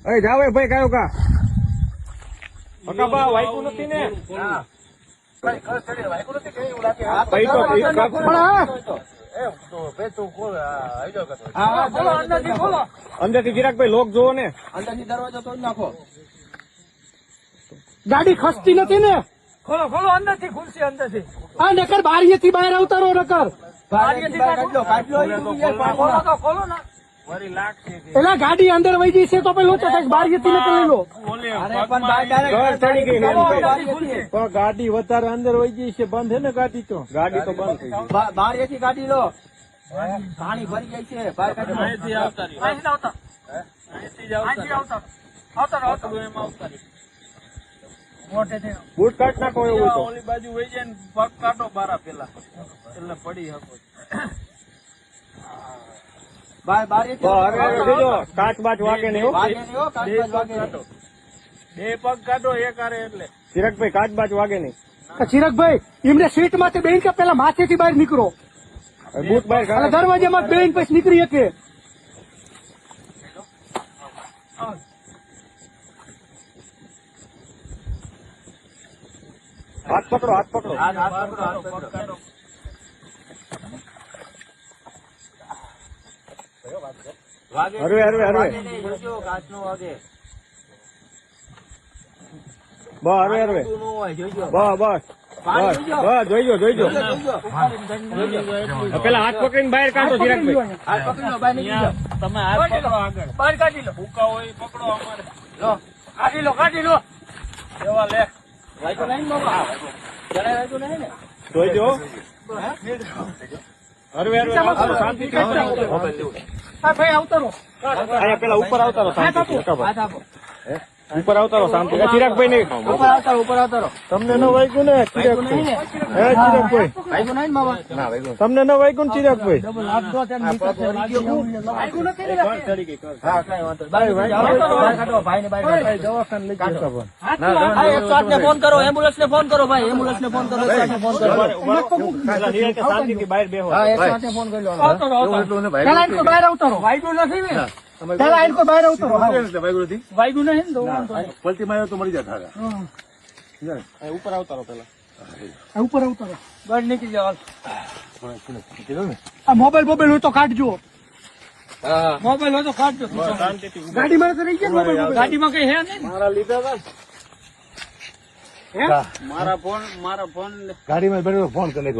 એ જાવ ભાઈ કયો કા બા વાયકું નથી ને અંદર થી ચિરાગભાઈ લોક જોવો ને અંદર થી દરવાજો તોડી નાખો. ગાડી ખસતી નથી ને? ખોલો ખોલો અંદર થી ખુલશે અંદર થી. હા નકર બારીએથી બહાર આવતા રહો નકર. ખોલો ના એલા ગાડી અંદર વહી જઈ છે તો પછી લોચો થાય. બારીએથી નકર લઈ લો. પણ ગાડી વધારે અંદર વહી ગઈ છે. બંધ હે ને ગાડી તો ગાડી તો બંધ થઈ ગઈ. બારીએથી ગાડી લો. પાણી ભરી જાય છે. બહાર કાઢો. અહીંથી આવતા રહ્યો. અહીંથી આવતા. અહીંથી આવતા. આવતા આવતા. બૂટ કાઢ નાખો એવું તો ઓલી બાજુ વહી જાય ને પગ કાઢો બારા પેલા એટલે પડી શકો. કાચ બાચ વાગે નહીં હો. બે પગ કાઢો એક આરે એટલે ચિરાગભાઈ કાચ બાચ વાગે નહીં. ચિરાગભાઈ એમને સીટ માંથી બેન કે પેલા માથેથી બહાર નીકળો. બૂટ બહાર અને દરવાજામાં બેન પછી નીકળી શકે. હાથ પકડો હાથ પકડો. હરવે હરવે હરવે બસ હરવે હરવે બસ બસ જોઈજો જોઈજો. પેલા હાથ પકડીને બહાર કાઢો ચિરાગભાઈ. તમે હાથ પકડો આગળ બહાર કાઢી લો. ભૂકા હોય પકડો અમારે લો કાઢી લો કાઢી લો. એવા લે વાઈકો નહીં બાબા જરા વાઈકો નહીં ને જોઈજો હરવે હરવે શાંતિ હા ભાઈ આવતારો. અહીંયા પેલા ઉપર આવતા રહો શાંતિ હાથ આપો. ઉપર આવતા રહો શાંતિ. ચિરાગભાઈ નહીં ઉપર આવતારો ઉપર આવતારો. તમને ન વાગ્યું ને ચિરાગભાઈ? હે ચિરાગભાઈ વાઈકો નહીં બાબા તમને ન વાગ્યું ને ચિરાગભાઈ? હાથ દો તેમ નીકળશે. વાગ્યું નથી ને? હા કઈ વાંધો બહાર કાઢો ભાઈ ને બહાર કાઢો. દવાખાને લઈ જતા પણ હા 108 ને ફોન કરો એમ્બ્યુલન્સ ને ફોન કરો ભાઈ એમ્બ્યુલન્સ ને ફોન કરો 108 ને ફોન કરો. શાંતિથી બહાર બેહો. હા 108 ને ફોન કરી લો. પેલા એમ બહાર આવતારો. વાગ્યું નથી ને? પેલા એમ બહાર આવતારો. વાગ્યું નહીં ને તો વાંધો નહીં. પલટી માર્યો તો મરી જાય. ઉપર આવતારો પેલા ઉપર આવતારો. બહાર નીકળી જાવ. આ મોબાઈલ હોય તો કાઢજો. મોબાઈલ હોય તો કાઢજો. ગાડીમાં તો રહી ગયા મોબાઈલ. ગાડીમાં કઈ હે નહીં મારા લીધા હતા મારા ફોન ગાડીમાં ફોન કરી